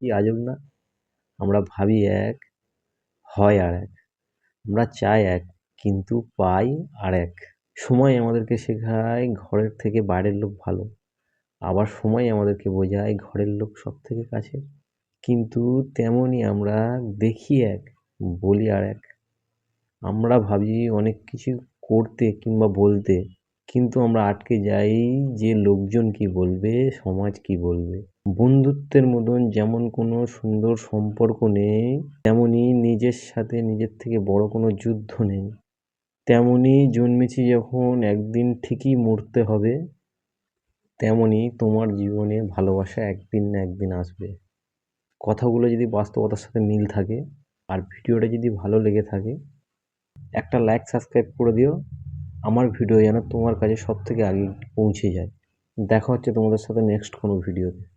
কি আজব না? আমরা ভাবি এক, হয় আর এক। আমরা চাই এক, কিন্তু পাই আর এক। সময় আমাদেরকে শেখায় ঘরের থেকে বাইরের লোক ভালো। আবার সময় আমাদেরকে বোঝায় ঘরের লোক সবথেকে কাছের। কিন্তু তেমনই আমরা দেখি এক, বলি আর এক। আমরা ভাবি অনেক কিছু করতে কিংবা বলতে, কিন্তু আমরা আটকে যাই যে লোকজন কি বলবে, সমাজ কি বলবে। বন্ধুত্বের মতন যেমন কোনো সুন্দর সম্পর্ক নেই, তেমনি নিজের সাথে নিজের থেকে বড় কোনো যুদ্ধ নেই। তেমনি জন্মেছি যখন একদিন ঠিকই মরতে হবে, তেমনি তোমার জীবনে ভালোবাসা একদিন না একদিন আসবে। কথাগুলো যদি বাস্তবতার সাথে মিল থাকে আর ভিডিওটা যদি ভালো লেগে থাকে, একটা লাইক সাবস্ক্রাইব করে দিও। আমার ভিডিও যেন তোমার কাছে সব থেকে আগে পৌঁছে যায়। দেখা হচ্ছে তোমাদের সাথে নেক্সট কোনো ভিডিওতে।